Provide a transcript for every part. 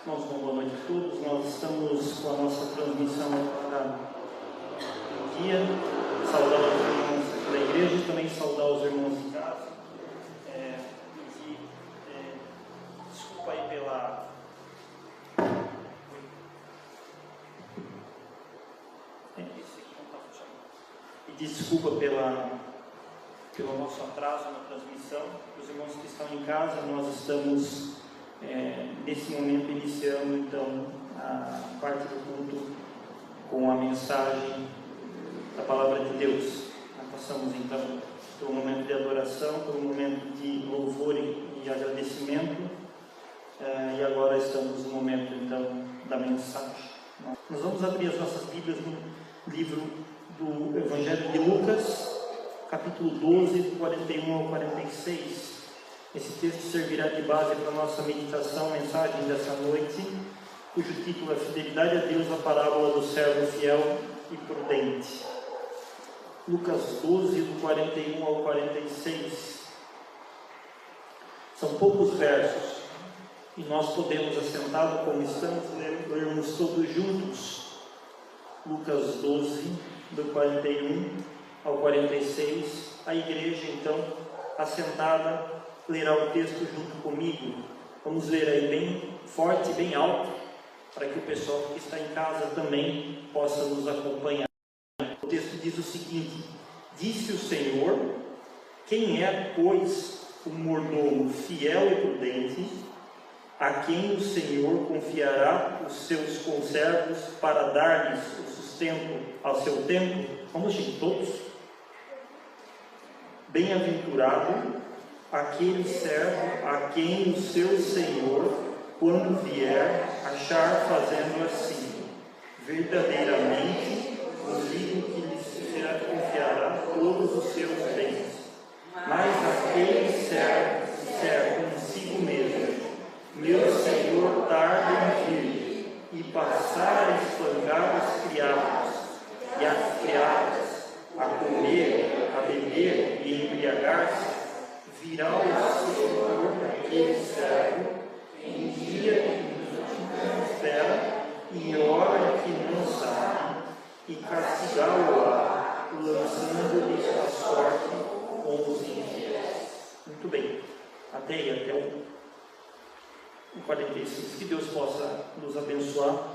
Irmãos, uma boa noite a todos. Nós estamos com a nossa transmissão para o dia. Saudar os irmãos da igreja e também saudar os irmãos de casa. Pedir desculpa aí pela... Pedir desculpa pelo nosso atraso na transmissão. Os irmãos que estão em casa, nós estamos... nesse momento iniciando então a parte do culto com a mensagem da palavra de Deus. Nós passamos então pelo momento de adoração, pelo momento de louvor e agradecimento, e agora estamos no momento então da mensagem. Nós vamos abrir as nossas Bíblias no livro do Evangelho de Lucas, capítulo 12, do 41 ao 46. Esse texto servirá de base para a nossa meditação, mensagem dessa noite, cujo título é Fidelidade a Deus, a parábola do servo fiel e prudente. Lucas 12, do 41 ao 46. São poucos versos, e nós podemos, assentados como estamos, lermos todos juntos. Lucas 12, do 41 ao 46. A igreja, então, assentada, lerá o texto junto comigo. Vamos ler aí bem forte, bem alto, para que o pessoal que está em casa também possa nos acompanhar. O texto diz o seguinte: disse o Senhor: quem é, pois, o mordomo fiel e prudente, a quem o Senhor confiará os seus conservos para dar-lhes o sustento ao seu tempo? Vamos, gente, todos. Bem-aventurado aquele servo a quem o seu Senhor, quando vier, achar fazendo assim. Verdadeiramente vos digo que lhes confiará todos os seus bens. Mas aquele servo disser consigo mesmo: meu Senhor tarda em vir, e passar a espancar os criados e as criadas, a comer, a beber e embriagar-se, virá o Senhor daquele servo em dia que não espera e hora que não sabe, e castigá-lo-á, lançando-lhe a sorte com os infiéis. Muito bem, até aí, até o 46. Que Deus possa nos abençoar,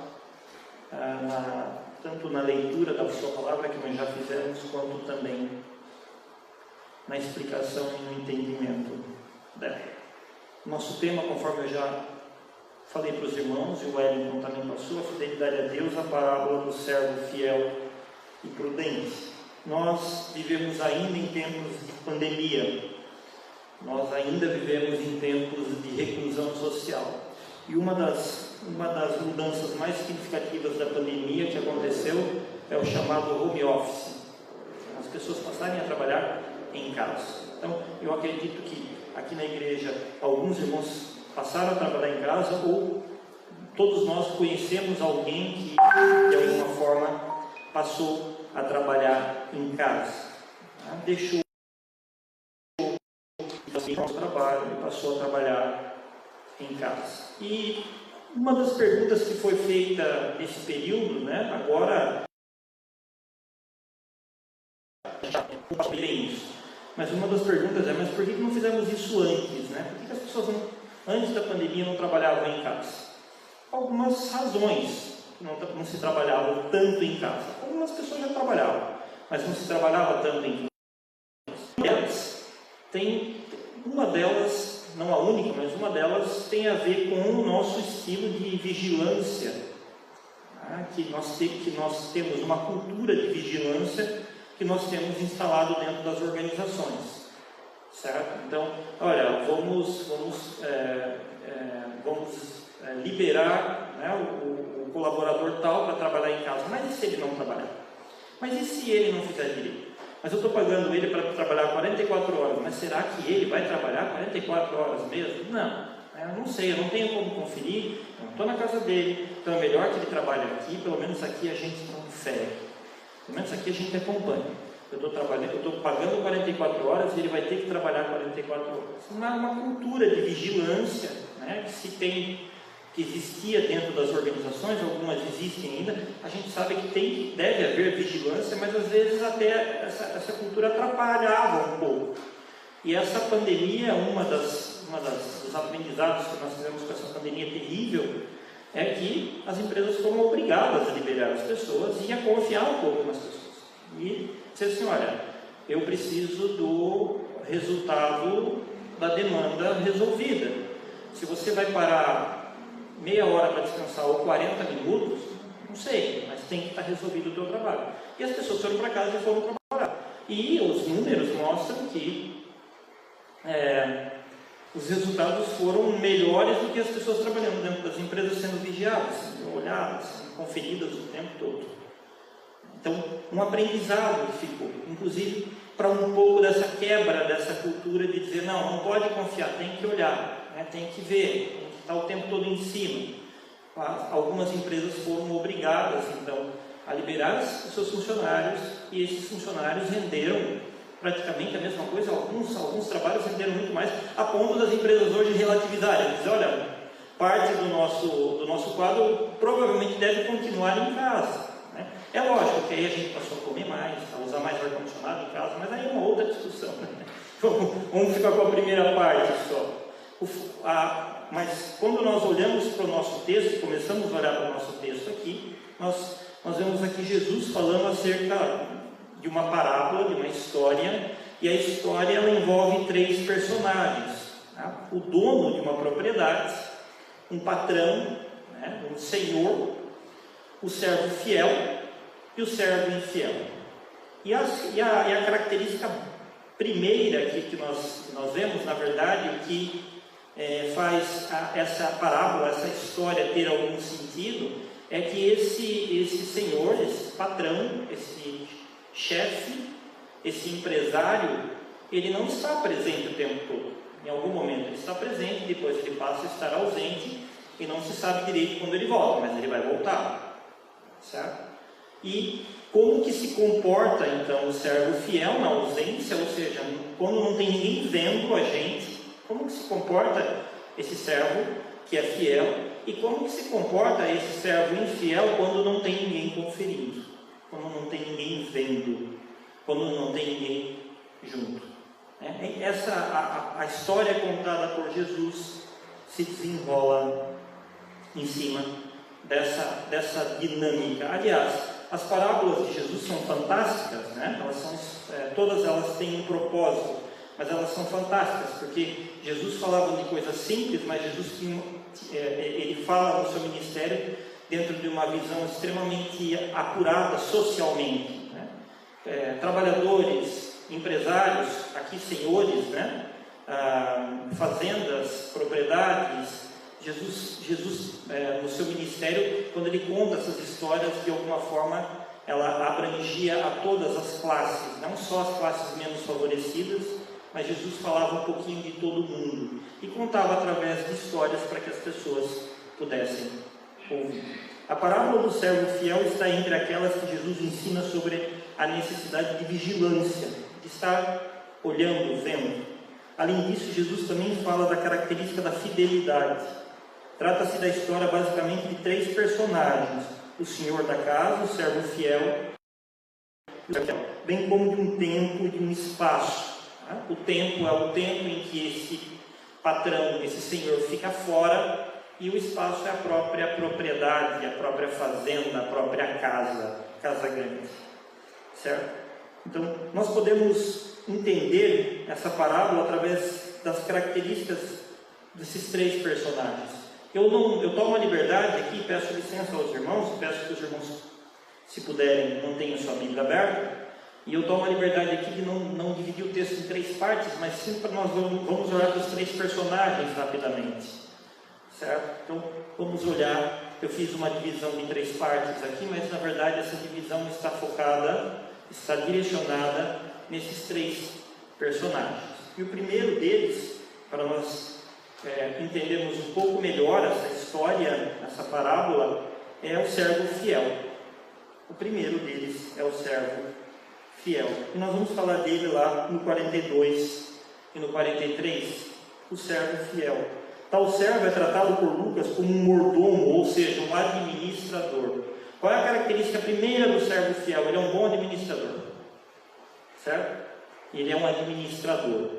tanto na leitura da sua palavra, que nós já fizemos, quanto também na explicação e no entendimento dela. Nosso tema, conforme eu já falei para os irmãos, e o Wellington também passou, a fidelidade a Deus, a parábola do servo fiel e prudente. Nós vivemos ainda em tempos de pandemia, nós ainda vivemos em tempos de reclusão social. E uma das mudanças mais significativas da pandemia que aconteceu é o chamado home office. As pessoas passarem a trabalhar em casa. Então, eu acredito que aqui na igreja alguns irmãos passaram a trabalhar em casa, ou todos nós conhecemos alguém que de alguma forma passou a trabalhar em casa, deixou o trabalho e passou a trabalhar em casa. E uma das perguntas que foi feita nesse período, agora isso. Mas uma das perguntas é: mas por que não fizemos isso antes? Por que as pessoas antes da pandemia não trabalhavam em casa? Algumas razões que não se trabalhava tanto em casa. Algumas pessoas já trabalhavam, mas não se trabalhava tanto em casa. Uma delas, não a única, mas uma delas tem a ver com o nosso estilo de vigilância, que nós temos uma cultura de vigilância que nós temos instalado dentro das organizações, certo? Então, olha, vamos liberar o colaborador tal para trabalhar em casa. Mas e se ele não trabalhar? Mas e se ele não fizer direito? Mas eu estou pagando ele para trabalhar 44 horas, mas será que ele vai trabalhar 44 horas mesmo? Não, eu não sei, eu não tenho como conferir, eu não estou na casa dele, então é melhor que ele trabalhe aqui, pelo menos aqui a gente confere. Pelo menos aqui a gente acompanha. Eu estou pagando 44 horas e ele vai ter que trabalhar 44 horas. Uma cultura de vigilância, que se tem que existia dentro das organizações, algumas existem ainda, a gente sabe que deve haver vigilância, mas às vezes até essa cultura atrapalhava um pouco. E essa pandemia, dos aprendizados que nós tivemos com essa pandemia terrível, é que as empresas foram obrigadas a liberar as pessoas e a confiar um pouco nas pessoas. E dizer assim, olha, eu preciso do resultado da demanda resolvida. Se você vai parar meia hora para descansar ou 40 minutos, não sei, mas tem que estar resolvido o teu trabalho. E as pessoas foram para casa e foram trabalhar. E os números mostram que os resultados foram melhores do que as pessoas trabalhando dentro das empresas, sendo vigiadas, sendo olhadas, sendo conferidas o tempo todo. Então, um aprendizado ficou, inclusive para um pouco dessa quebra, dessa cultura de dizer, não pode confiar, tem que olhar, né, tem que ver, tem que estar o tempo todo em cima. Algumas empresas foram obrigadas, então, a liberar os seus funcionários, e esses funcionários renderam praticamente a mesma coisa, alguns trabalhos renderam muito mais, a ponto das empresas hoje relativizarem, dizer, olha, parte do nosso quadro provavelmente deve continuar em casa. Né? É lógico que aí a gente passou a comer mais, a usar mais ar-condicionado em casa, mas aí é uma outra discussão. Né? Vamos ficar com a primeira parte só. Mas quando nós olhamos para o nosso texto, começamos a olhar para o nosso texto aqui, nós vemos aqui Jesus falando acerca de uma parábola, de uma história, e a história ela envolve 3 personagens. Tá? O dono de uma propriedade, um patrão, né? Um senhor, o servo fiel e o servo infiel. E a característica primeira aqui que nós vemos, na verdade, o que faz essa parábola, essa história ter algum sentido, é que esse senhor, esse patrão, esse chefe, esse empresário, ele não está presente o tempo todo. Em algum momento ele está presente, depois ele passa a estar ausente e não se sabe direito quando ele volta, mas ele vai voltar, certo? E como que se comporta então o servo fiel na ausência, ou seja, quando não tem ninguém vendo a gente, como que se comporta esse servo que é fiel e como que se comporta esse servo infiel quando não tem ninguém conferindo? Quando não tem ninguém vendo, quando não tem ninguém junto. A história contada por Jesus se desenrola em cima dessa dinâmica. Aliás, as parábolas de Jesus são fantásticas, né? Todas elas têm um propósito, mas elas são fantásticas, porque Jesus falava de coisas simples, mas Jesus ele fala no seu ministério dentro de uma visão extremamente apurada socialmente, né? Trabalhadores, empresários, aqui senhores, né? Fazendas, propriedades. Jesus no seu ministério, quando ele conta essas histórias, de alguma forma ela abrangia a todas as classes, não só as classes menos favorecidas, mas Jesus falava um pouquinho de todo mundo e contava através de histórias para que as pessoas pudessem ouvir. A parábola do servo fiel está entre aquelas que Jesus ensina sobre a necessidade de vigilância, de estar olhando, vendo. Além disso, Jesus também fala da característica da fidelidade. Trata-se da história basicamente de 3 personagens: o senhor da casa, o servo fiel, bem como de um tempo e de um espaço. O tempo é o tempo em que esse patrão, esse senhor fica fora, e o espaço é a própria propriedade, a própria fazenda, a própria casa grande, certo? Então, nós podemos entender essa parábola através das características desses 3 personagens. Eu tomo a liberdade aqui, peço licença aos irmãos, peço que os irmãos, se puderem, mantenham sua Bíblia aberta, e eu tomo a liberdade aqui de não dividir o texto em 3 partes, mas sim para nós vamos olhar para os 3 personagens rapidamente, certo? Então, vamos olhar, eu fiz uma divisão de 3 partes aqui, mas na verdade essa divisão está focada, está direcionada nesses 3 personagens. E o primeiro deles, para nós entendermos um pouco melhor essa história, essa parábola, é o servo fiel. O primeiro deles é o servo fiel. E nós vamos falar dele lá no 42 e no 43, o servo fiel. Tal servo é tratado por Lucas como um mordomo, ou seja, um administrador. Qual é a característica primeira do servo fiel? Ele é um bom administrador, certo? Ele é um administrador.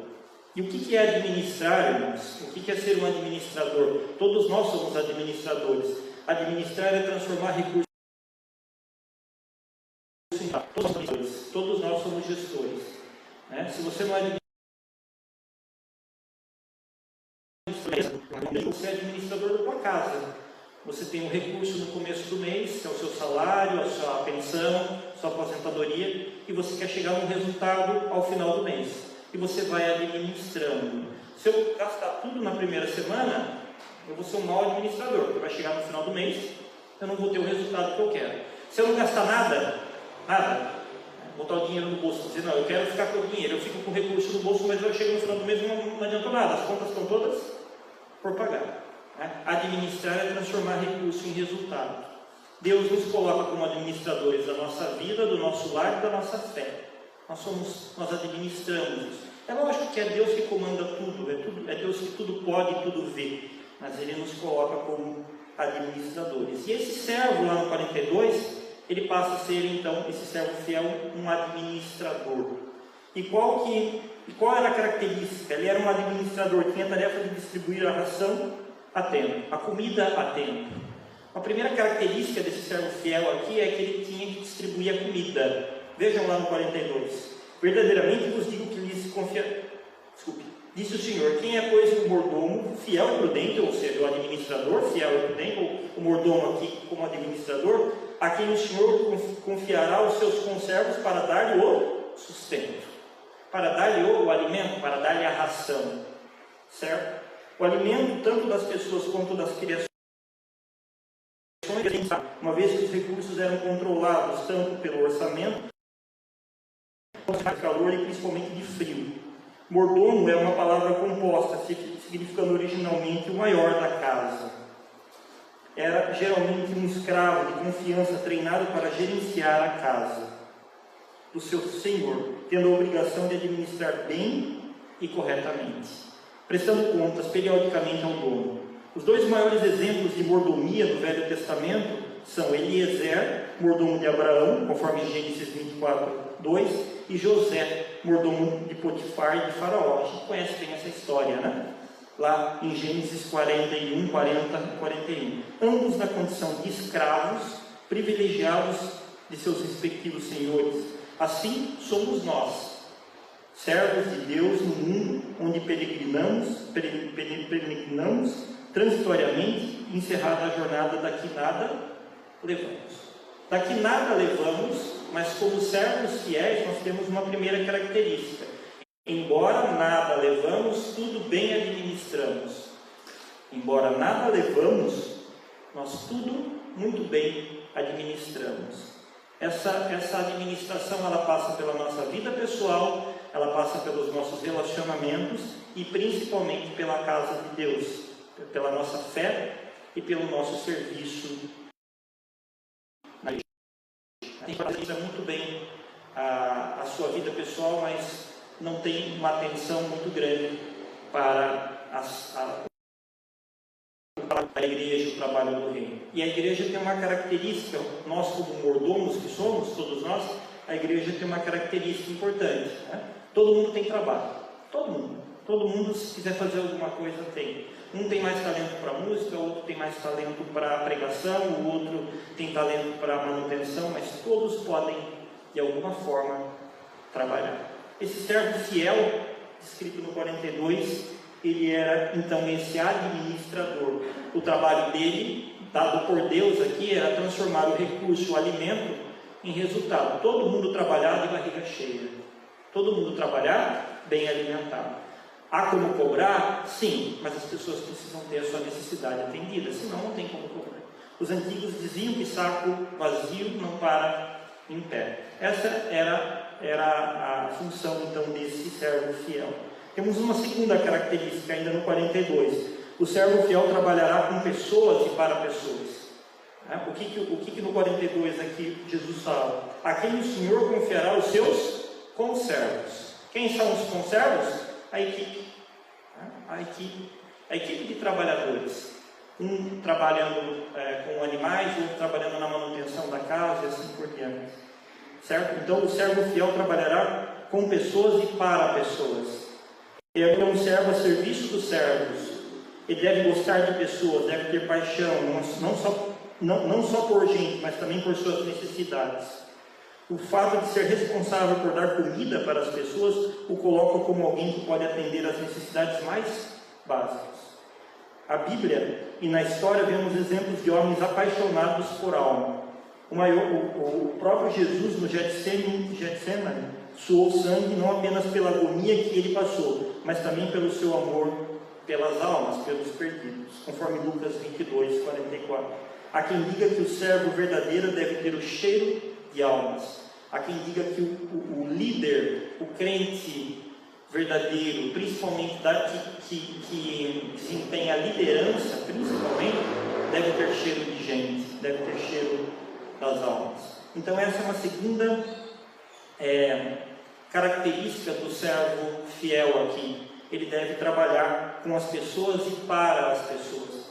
E o que é administrar, irmãos? O que é ser um administrador? Todos nós somos administradores. Administrar é transformar recursos em todos nós somos gestores. Né? Se você não é administrador, você é administrador da tua casa. Você tem um recurso no começo do mês, que é o seu salário, a sua pensão, a sua aposentadoria, e você quer chegar no resultado ao final do mês. E você vai administrando. Se eu gastar tudo na primeira semana, eu vou ser um mau administrador, porque vai chegar no final do mês, eu não vou ter o resultado que eu quero. Se eu não gastar nada, botar o dinheiro no bolso, dizer, não, eu quero ficar com o dinheiro, eu fico com o recurso no bolso, mas eu chego no final do mês e não adiantou nada, as contas estão todas por pagar. Administrar é transformar recurso em resultado. Deus nos coloca como administradores da nossa vida, do nosso lar e da nossa fé. Nós administramos isso. É lógico que é Deus que comanda tudo, é Deus que tudo pode e tudo vê, mas Ele nos coloca como administradores. E esse servo lá no 42, ele passa a ser então, esse servo fiel, um administrador. E qual era a característica? Ele era um administrador, tinha a tarefa de distribuir a ração a tempo, a comida a tempo. A primeira característica desse servo fiel aqui é que ele tinha que distribuir a comida. Vejam lá no 42. Verdadeiramente vos digo que lhes confia... Disse o Senhor, quem é, pois, o mordomo fiel e prudente, ou seja, o administrador fiel e prudente, ou o mordomo aqui como administrador, a quem o Senhor confiará os seus conservos para dar-lhe o sustento, para dar-lhe o alimento, para dar-lhe a ração, certo? O alimento tanto das pessoas quanto das criações, uma vez que os recursos eram controlados tanto pelo orçamento, quanto de calor e principalmente de frio. Mordomo é uma palavra composta, significando originalmente o maior da casa. Era geralmente um escravo de confiança treinado para gerenciar a casa do seu senhor, tendo a obrigação de administrar bem e corretamente, prestando contas periodicamente ao dono. Os dois maiores exemplos de mordomia do Velho Testamento são Eliezer, mordomo de Abraão, conforme Gênesis 24, 2, e José, mordomo de Potifar e de Faraó. A gente conhece bem essa história, né? Lá em Gênesis 41, 40 e 41. Ambos na condição de escravos, privilegiados de seus respectivos senhores. Assim somos nós, servos de Deus no mundo, onde peregrinamos transitoriamente, encerrada a jornada, daqui nada levamos. Daqui nada levamos, mas como servos fiéis nós temos uma primeira característica. Embora nada levamos, tudo bem administramos. Embora nada levamos, nós tudo muito bem administramos. Essa administração ela passa pela nossa vida pessoal, ela passa pelos nossos relacionamentos e principalmente pela casa de Deus, pela nossa fé e pelo nosso serviço na igreja. Tem que fazer muito bem a sua vida pessoal, mas não tem uma atenção muito grande para a igreja, o trabalho do reino. E a igreja tem uma característica, nós como mordomos que somos, todos nós, a igreja tem uma característica importante, né? Todo mundo tem trabalho, todo mundo se quiser fazer alguma coisa tem. Um tem mais talento para música, o outro tem mais talento para pregação, o outro tem talento para manutenção, mas todos podem de alguma forma trabalhar. Esse servo fiel, descrito no 42, ele era então esse administrador. O trabalho dele, dado por Deus aqui, era transformar o recurso, o alimento, em resultado. Todo mundo trabalhar de barriga cheia. Todo mundo trabalhar bem alimentado. Há como cobrar? Sim, mas as pessoas precisam ter a sua necessidade atendida, senão não tem como cobrar. Os antigos diziam que saco vazio não para em pé. Essa era a função então desse servo fiel. Temos uma segunda característica ainda no 42. O servo fiel trabalhará com pessoas e para pessoas. O que no 42 aqui Jesus fala? A quem o Senhor confiará os seus conservos. Quem são os conservos? A equipe. A equipe. a equipe de trabalhadores, um trabalhando com animais, outro trabalhando na manutenção da casa e assim por diante, certo? Então o servo fiel trabalhará com pessoas e para pessoas. Ele é um servo a serviço dos servos. Ele deve gostar de pessoas, deve ter paixão, não só por gente, mas também por suas necessidades. O fato de ser responsável por dar comida para as pessoas o coloca como alguém que pode atender às necessidades mais básicas. A Bíblia e na história vemos exemplos de homens apaixonados por alma. O próprio Jesus no Getsemane suou sangue não apenas pela agonia que ele passou, mas também pelo seu amor pelas almas, pelos perdidos, conforme Lucas 22, 44. Há quem diga que o servo verdadeiro deve ter o cheiro de almas. Há quem diga que o líder, o crente verdadeiro, principalmente que desempenha a liderança, principalmente, deve ter cheiro de gente, deve ter cheiro das almas. Então essa é uma segunda característica do servo fiel aqui. Ele deve trabalhar com as pessoas e para as pessoas.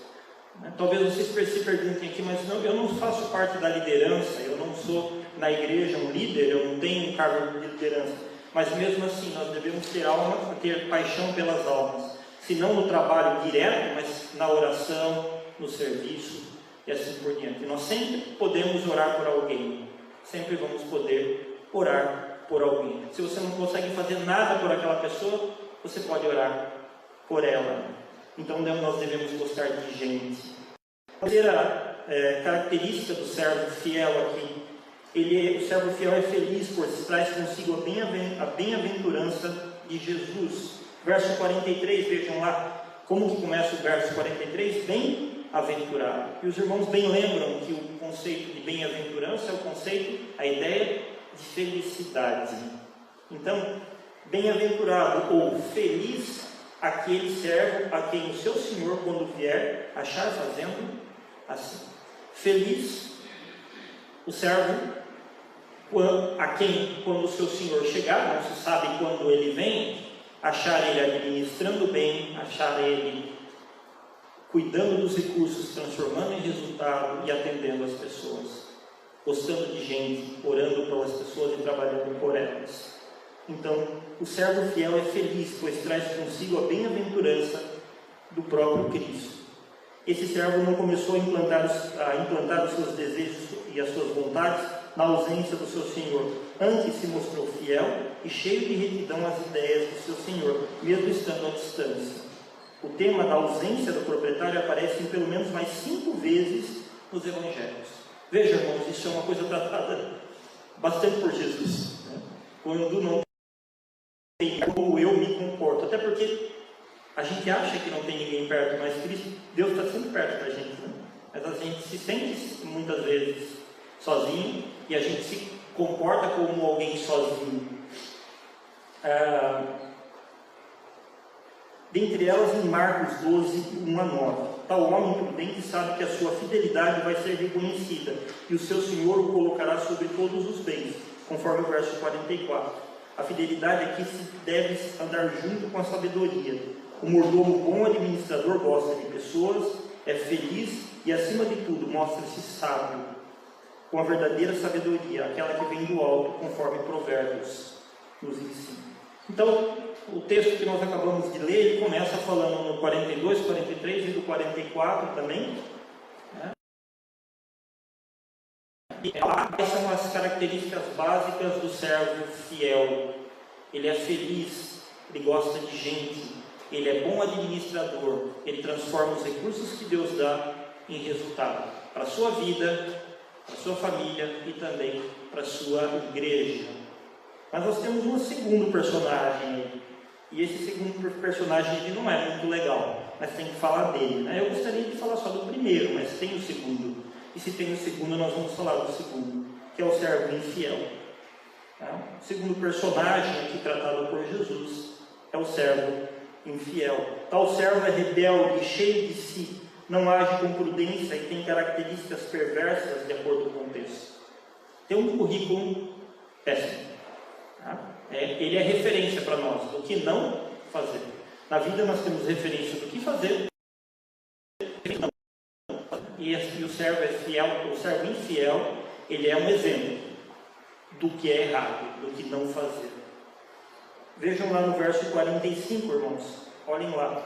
Talvez vocês se perguntem aqui, mas não, eu não faço parte da liderança, eu não sou na igreja um líder, eu não tenho um cargo de liderança. Mas mesmo assim, nós devemos ter paixão pelas almas. Se não no trabalho direto, mas na oração, no serviço e assim por diante. Nós sempre podemos orar por alguém. Sempre vamos poder orar por alguém. Se você não consegue fazer nada por aquela pessoa, você pode orar por ela. Então nós devemos gostar de gente. A terceira característica do servo fiel aqui, o servo fiel é feliz, pois traz consigo a bem-aventurança de Jesus. Verso 43, vejam lá como que começa o verso 43, bem-aventurado. E os irmãos bem lembram que o conceito de bem-aventurança é o conceito, a ideia de felicidade. Então, bem-aventurado ou feliz aquele servo a quem o seu Senhor, quando vier, achar fazendo assim. Feliz o servo a quem, quando o seu Senhor chegar, não se sabe quando ele vem, achar ele administrando bem, achar ele cuidando dos recursos, transformando em resultado e atendendo as pessoas, gostando de gente, orando pelas pessoas e trabalhando por elas. Então, o servo fiel é feliz, pois traz consigo a bem-aventurança do próprio Cristo. Esse servo não começou a implantar os seus desejos e as suas vontades na ausência do seu Senhor. Antes se mostrou fiel e cheio de retidão às ideias do seu Senhor, mesmo estando à distância. O tema da ausência do proprietário aparece em pelo menos mais 5 vezes nos Evangelhos. Veja, irmãos, isso é uma coisa tratada bastante por Jesus, né? Quando não tem como eu me comporto, até porque a gente acha que não tem ninguém perto, mas Cristo, Deus está sempre perto da gente, né? Mas a gente se sente muitas vezes sozinho e a gente se comporta como alguém sozinho. Dentre elas, em Marcos 12, 1 a 9. Tal homem prudente sabe que a sua fidelidade vai ser reconhecida e o seu Senhor o colocará sobre todos os bens, conforme o verso 44. A fidelidade aqui deve andar junto com a sabedoria. O mordomo bom administrador gosta de pessoas, é feliz e, acima de tudo, mostra-se sábio, com a verdadeira sabedoria, aquela que vem do alto, conforme Provérbios nos ensina. Então, o texto que nós acabamos de ler, ele começa falando no 42, 43 e do 44 também. Né? Quais são as características básicas do servo fiel? Ele é feliz, ele gosta de gente, ele é bom administrador, ele transforma os recursos que Deus dá em resultado para a sua vida, para a sua família e também para a sua igreja. Mas nós temos um segundo personagem, e esse segundo personagem ele não é muito legal, mas tem que falar dele, né? Eu gostaria de falar só do primeiro, mas tem o segundo, e se tem o segundo, nós vamos falar do segundo, que é o servo infiel. Tá? O segundo personagem aqui tratado por Jesus é o servo infiel. Tal servo é rebelde, cheio de si, não age com prudência e tem características perversas de acordo com o texto. Tem um currículo péssimo. Tá? Ele é referência para nós, o que não fazer. Na vida nós temos referência do que fazer, e o servo é fiel, o servo infiel, ele é um exemplo do que é errado, do que não fazer. Vejam lá no verso 45, irmãos, olhem lá.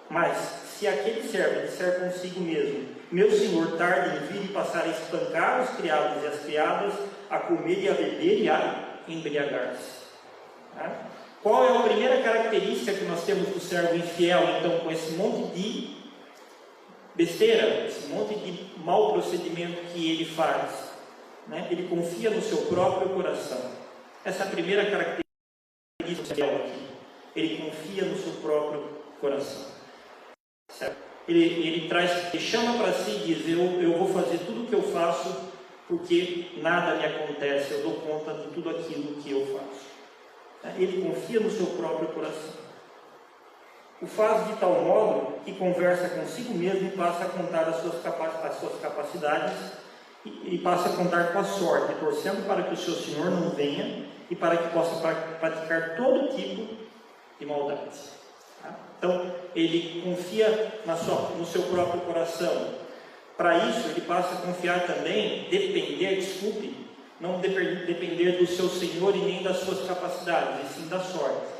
Mas se aquele servo disser consigo mesmo, meu senhor tarda em vir e passar a espancar os criados e as criadas, a comer e a beber e a embriagar-se. Tá? Qual é a primeira característica que nós temos do servo infiel, então, com esse monte de besteira, esse monte de mau procedimento que ele faz? Né? Ele confia no seu próprio coração. Essa é a primeira característica do fiel aqui. Ele confia no seu próprio coração. Certo? Ele chama para si e diz, eu vou fazer tudo o que eu faço porque nada me acontece, eu dou conta de tudo aquilo que eu faço. Ele confia no seu próprio coração. O faz de tal modo que conversa consigo mesmo e passa a contar as suas capacidades e passa a contar com a sorte, torcendo para que o seu Senhor não venha e para que possa praticar todo tipo de maldades. Então, ele confia no seu próprio coração. Para isso, ele passa a confiar também, não depender do seu Senhor e nem das suas capacidades, e sim da sorte.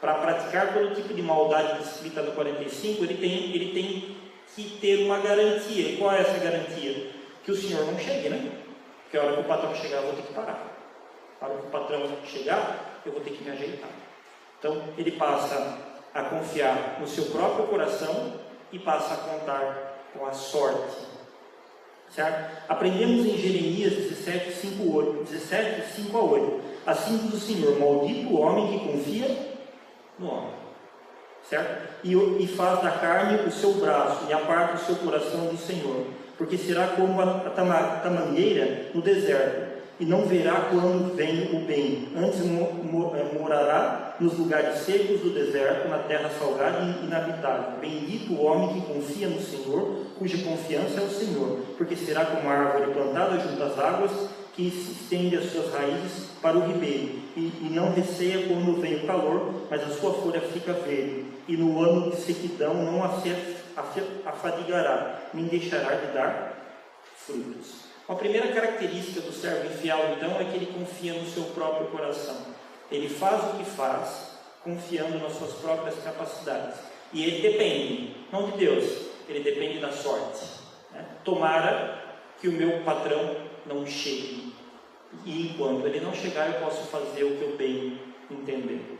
Para praticar todo tipo de maldade descrita no 45, ele tem que ter uma garantia. E qual é essa garantia? Que o Senhor não chegue, né? Porque a hora que o patrão chegar, eu vou ter que parar. A hora que o patrão chegar, eu vou ter que me ajeitar. Então, ele passa a confiar no seu próprio coração e passa a contar com a sorte. Certo? Aprendemos em Jeremias 17, 5 a 8. Assim diz o Senhor, maldito o homem que confia no homem. Certo? E faz da carne o seu braço e aparta o seu coração do Senhor. Porque será como a tamangueira no deserto, e não verá quando vem o bem. Antes morará nos lugares secos do deserto, na terra salgada e inabitável. Bendito o homem que confia no Senhor, cuja confiança é o Senhor, porque será como a árvore plantada junto às águas, que se estende as suas raízes para o ribeiro, e não receia quando vem o calor, mas a sua folha fica verde, e no ano de sequidão não se afadigará, nem deixará de dar frutos. A primeira característica do servo infiel, então, é que ele confia no seu próprio coração. Ele faz o que faz, confiando nas suas próprias capacidades. E ele depende, não de Deus, ele depende da sorte. Né? Tomara que o meu patrão não chegue. E enquanto ele não chegar, eu posso fazer o que eu bem entender.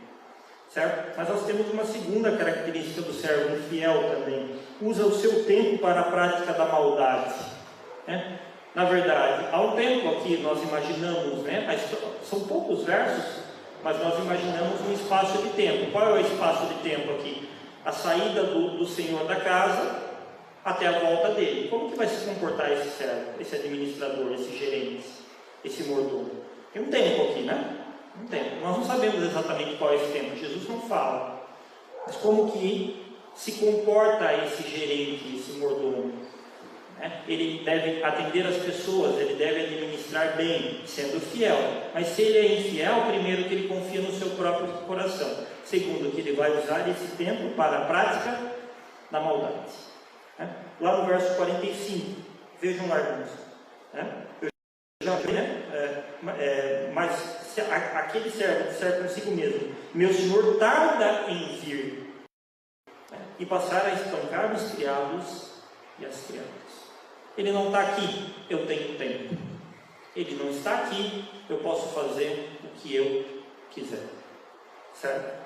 Certo? Mas nós temos uma segunda característica do servo infiel também. Usa o seu tempo para a prática da maldade. Né? Na verdade, há um tempo aqui nós imaginamos, né, são poucos versos, mas nós imaginamos um espaço de tempo. Qual é o espaço de tempo aqui? A saída do senhor da casa até a volta dele. Como que vai se comportar esse servo, esse administrador, esse gerente, esse mordomo? Tem um tempo aqui, né? Um tempo. Nós não sabemos exatamente qual é esse tempo. Jesus não fala. Mas como que se comporta esse gerente, esse mordomo? Ele deve atender as pessoas, ele deve administrar bem, sendo fiel. Mas se ele é infiel, primeiro que ele confia no seu próprio coração. Segundo, que ele vai usar esse tempo para a prática da maldade. Lá no verso 45, vejam lá, irmãos. Eu já vi, mas se aquele servo disser consigo mesmo, meu senhor tarda em vir, e passar a espancar os criados e as criadas. Ele não está aqui, eu tenho tempo. Ele não está aqui, eu posso fazer o que eu quiser. Certo?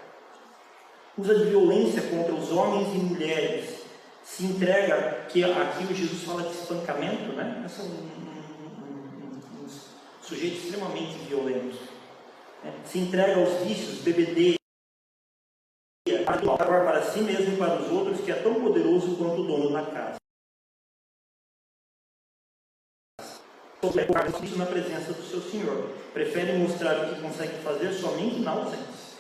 Usa de violência contra os homens e mulheres. Se entrega, que aqui o Jesus fala de espancamento, né? É um sujeito extremamente violento. Se entrega aos vícios, bebedeira, para si mesmo e para os outros, que é tão poderoso quanto o dono da casa. Isso na presença do seu Senhor. Prefere mostrar o que consegue fazer somente na ausência,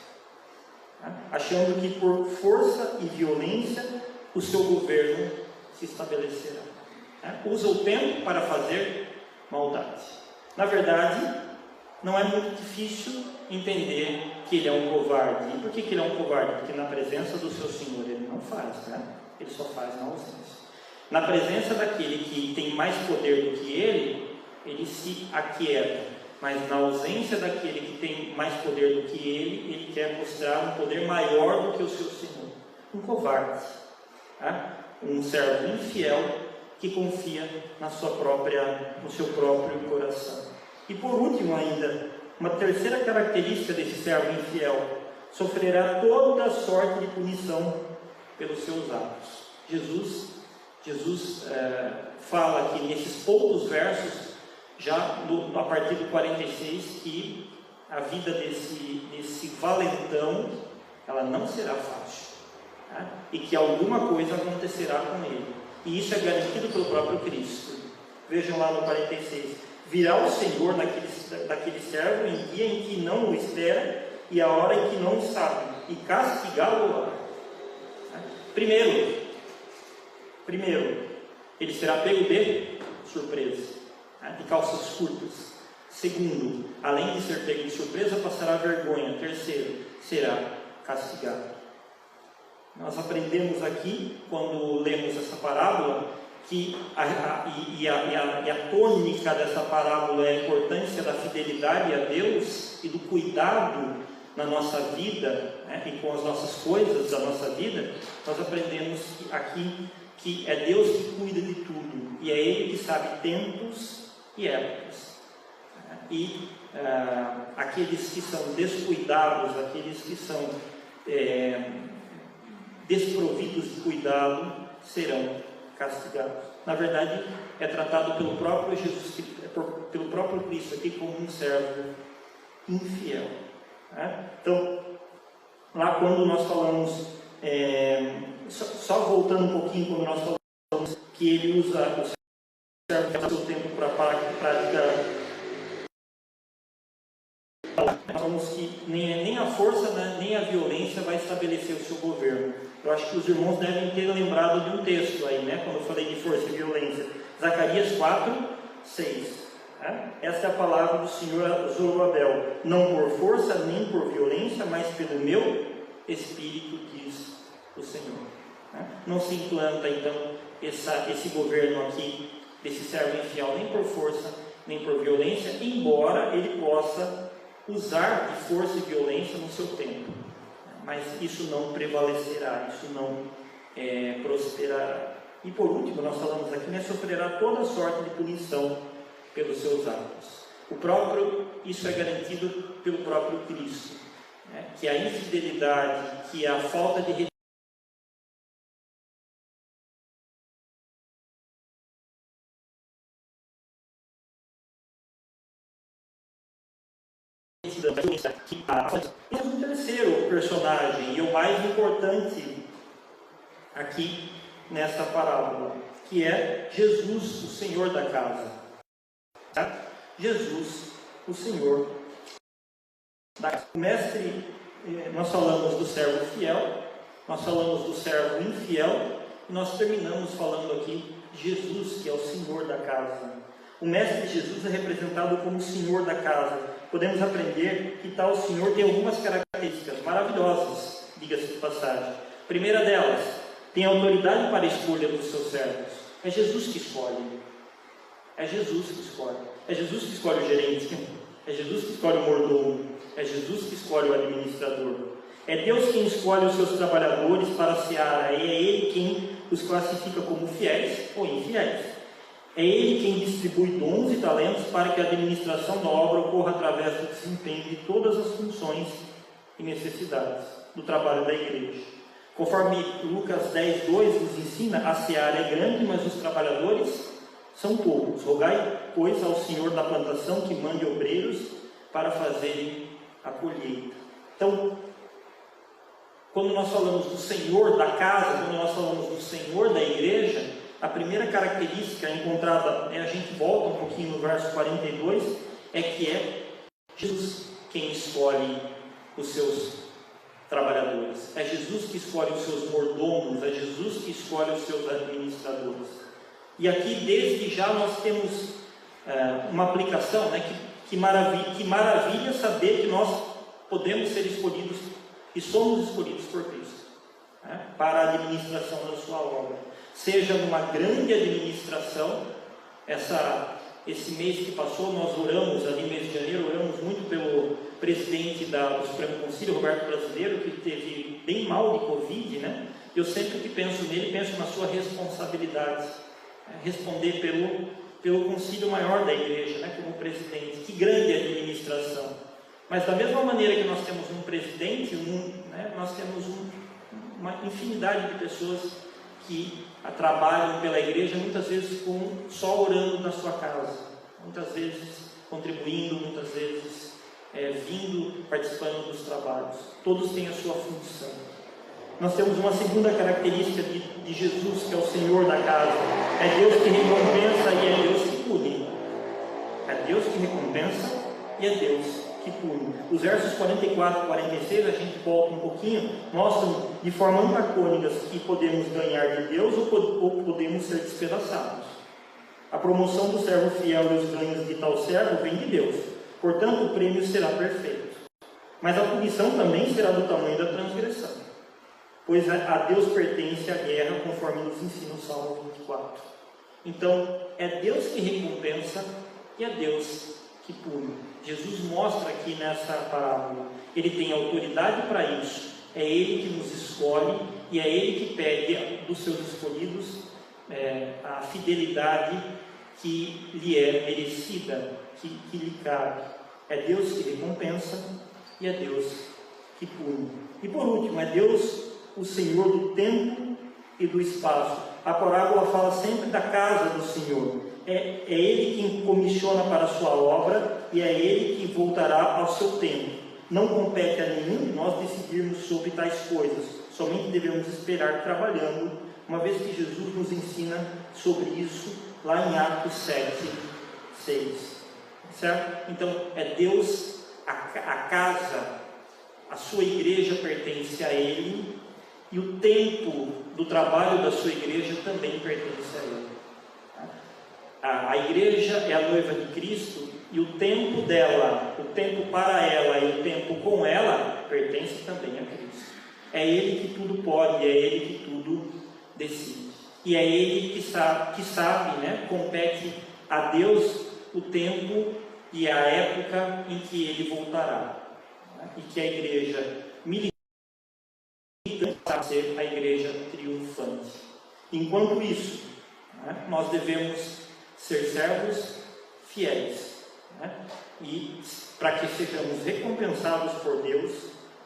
achando que por força e violência o seu governo se estabelecerá. Usa o tempo para fazer maldade. Na verdade, não é muito difícil entender que ele é um covarde. E por que ele é um covarde? Porque na presença do seu Senhor ele não faz, né? Ele só faz na ausência. Na presença daquele que tem mais poder do que ele se aquieta. Mas na ausência daquele que tem mais poder do que ele quer mostrar um poder maior do que o seu Senhor. Um covarde, tá? Um servo infiel que confia no seu próprio coração. E por último ainda, uma terceira característica desse servo infiel: sofrerá toda sorte de punição pelos seus atos. Jesus fala aqui nesses poucos versos, já a partir do 46, que a vida desse valentão, ela não será fácil, tá? E que alguma coisa acontecerá com ele, e isso é garantido pelo próprio Cristo. Vejam lá no 46: virá o Senhor daquele servo em dia em que não o espera e a hora em que não o sabe, e castigá-lo-á. Primeiro, ele será pego de surpresa, de calças curtas. Segundo, além de ser pego de surpresa, passará vergonha. Terceiro, será castigado. Nós aprendemos aqui, quando lemos essa parábola, que a tônica dessa parábola é a importância da fidelidade a Deus e do cuidado na nossa vida, né, e com as nossas coisas da nossa vida. Nós aprendemos aqui que é Deus que cuida de tudo, e é Ele que sabe tempos e épocas. E aqueles que são descuidados, aqueles que são desprovidos de cuidado, serão castigados. Na verdade, é tratado pelo próprio Jesus, pelo próprio Cristo aqui, como um servo infiel. Então, lá quando nós falamos, só voltando um pouquinho, quando nós falamos que ele usa o servo o seu tempo para prática, nós falamos que nem a força, né, nem a violência vai estabelecer o seu governo. Eu acho que os irmãos devem ter lembrado de um texto aí, né, quando eu falei de força e violência. Zacarias 4:6. Essa é a palavra do Senhor a Zorobabel: não por força nem por violência, mas pelo meu Espírito, diz o Senhor. Não se implanta então esse governo aqui desse servo infiel nem por força nem por violência, embora ele possa usar de força e violência no seu tempo, mas isso não prevalecerá, isso não prosperará. E por último, nós falamos aqui, né, sofrerá toda sorte de punição pelos seus atos. Isso é garantido pelo próprio Cristo, né, que a infidelidade, que a falta de um terceiro personagem, e o mais importante aqui nessa parábola, que é Jesus, o Senhor da casa. Jesus, o Senhor da casa. O mestre, nós falamos do servo fiel, nós falamos do servo infiel, e nós terminamos falando aqui de Jesus, que é o Senhor da casa. O mestre Jesus é representado como o Senhor da casa. Podemos aprender que tal Senhor tem algumas características maravilhosas, diga-se de passagem. A primeira delas, tem autoridade para a escolha dos seus servos. É Jesus que escolhe. É Jesus que escolhe. É Jesus que escolhe o gerente. É Jesus que escolhe o mordomo. É Jesus que escolhe o administrador. É Deus quem escolhe os seus trabalhadores para a seara. E é Ele quem os classifica como fiéis ou infiéis. É Ele quem distribui dons e talentos para que a administração da obra ocorra através do desempenho de todas as funções e necessidades do trabalho da igreja. Conforme Lucas 10:2 nos ensina, a seara é grande, mas os trabalhadores são poucos. Rogai, pois, ao Senhor da plantação que mande obreiros para fazerem a colheita. Então, quando nós falamos do Senhor da casa, quando nós falamos do Senhor da igreja, a primeira característica encontrada, a gente volta um pouquinho no verso 42, é que é Jesus quem escolhe os seus trabalhadores. É Jesus que escolhe os seus mordomos, é Jesus que escolhe os seus administradores. E aqui, desde já, nós temos uma aplicação, né, que Que maravilha saber que nós podemos ser escolhidos e somos escolhidos por Cristo, né, para a administração da sua obra. Seja numa grande administração, esse mês que passou, nós oramos, ali no mês de janeiro, oramos muito pelo presidente do Supremo Conselho, Roberto Brasileiro, que teve bem mal de Covid, né? Eu sempre que penso nele, penso na sua responsabilidade, né? Responder pelo Conselho Maior da Igreja, né? Como presidente. Que grande administração! Mas da mesma maneira que nós temos um presidente, né? Nós temos uma infinidade de pessoas que trabalham pela igreja, muitas vezes só orando na sua casa, muitas vezes contribuindo, muitas vezes vindo, participando dos trabalhos. Todos têm a sua função. Nós temos uma segunda característica de Jesus, que é o Senhor da casa. É Deus que recompensa e é Deus que pune. É Deus que recompensa e é Deus que pune. Os versos 44 e 46, a gente volta um pouquinho, mostram de forma antagônica que podemos ganhar de Deus ou podemos ser despedaçados. A promoção do servo fiel e os ganhos de tal servo vem de Deus. Portanto, o prêmio será perfeito. Mas a punição também será do tamanho da transgressão. Pois a Deus pertence a guerra, conforme nos ensina o Salmo 24. Então, é Deus que recompensa e é Deus que pune. Jesus mostra aqui nessa parábola, ele tem autoridade para isso, é ele que nos escolhe e é ele que pede dos seus escolhidos a fidelidade que lhe é merecida, que lhe cabe. É Deus que recompensa e é Deus que pune. E por último, é Deus o Senhor do tempo e do espaço. A parábola fala sempre da casa do Senhor. É Ele quem comissiona para a sua obra e é Ele que voltará ao seu tempo. Não compete a nenhum de nós decidirmos sobre tais coisas. Somente devemos esperar trabalhando, uma vez que Jesus nos ensina sobre isso lá em Atos 7:6. Certo? Então, é Deus, a casa, a sua igreja pertence a Ele e o tempo do trabalho da sua igreja também pertence a Ele. A igreja é a noiva de Cristo e o tempo dela, o tempo para ela e o tempo com ela pertence também a Cristo. É Ele que tudo pode, é Ele que tudo decide. E é Ele que sabe, né, compete a Deus o tempo e a época em que Ele voltará. Né, e que a igreja militante vai ser a igreja triunfante. Enquanto isso, né, nós devemos ser servos fiéis, né? E para que sejamos recompensados por Deus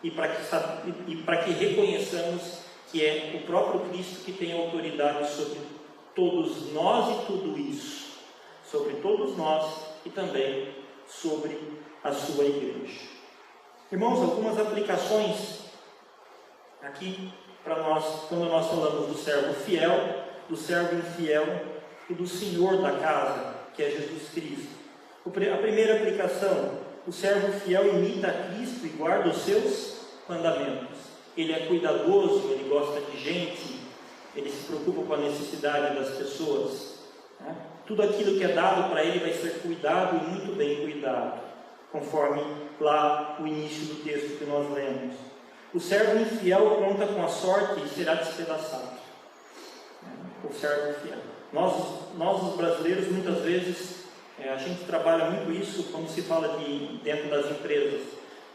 e para que reconheçamos que é o próprio Cristo que tem autoridade sobre todos nós e tudo isso, sobre todos nós e também sobre a sua igreja. Irmãos, algumas aplicações aqui para nós, quando nós falamos do servo fiel, do servo infiel e do Senhor da casa, que é Jesus Cristo. A primeira aplicação: o servo fiel imita a Cristo e guarda os seus mandamentos. Ele é cuidadoso, ele gosta de gente, ele se preocupa com a necessidade das pessoas, né? Tudo aquilo que é dado para ele vai ser cuidado e muito bem cuidado, conforme lá o início do texto que nós lemos. O servo infiel conta com a sorte e será despedaçado. O servo infiel. Nós os brasileiros, muitas vezes, a gente trabalha muito isso quando se fala dentro das empresas.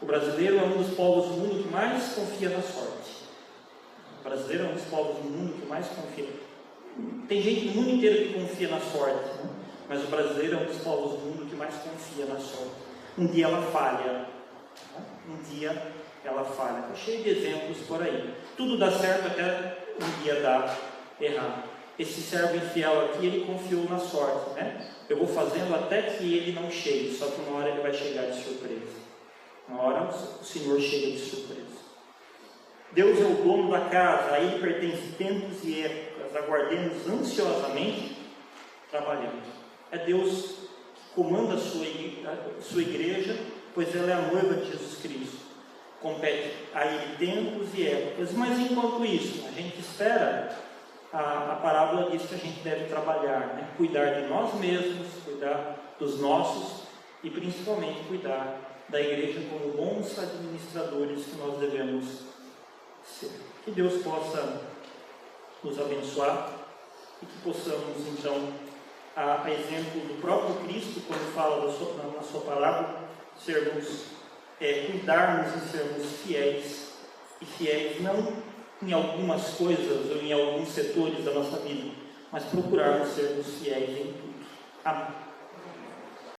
O brasileiro é um dos povos do mundo que mais confia na sorte. O brasileiro é um dos povos do mundo que mais confia. Tem gente no mundo inteiro que confia na sorte, né? Mas o brasileiro é um dos povos do mundo que mais confia na sorte. Um dia ela falha, né? Um dia ela falha. Está cheio de exemplos por aí. Tudo dá certo até um dia dar errado. Esse servo infiel aqui, ele confiou na sorte, né? Eu vou fazendo até que ele não chegue, só que uma hora ele vai chegar de surpresa. Uma hora o Senhor chega de surpresa. Deus é o dono da casa, a Ele pertence tempos e épocas, aguardemos ansiosamente trabalhando. É Deus que comanda a sua igreja, pois ela é a noiva de Jesus Cristo. Compete a Ele tempos e épocas, mas enquanto isso, a gente espera. A parábola diz que a gente deve trabalhar, né? Cuidar de nós mesmos, cuidar dos nossos e principalmente cuidar da igreja como bons administradores que nós devemos ser. Que Deus possa nos abençoar e que possamos, então, a exemplo do próprio Cristo, quando fala na sua palavra, cuidarmos e sermos fiéis, e fiéis não em algumas coisas ou em alguns setores da nossa vida, mas procurarmos sermos fiéis em tudo. Amém.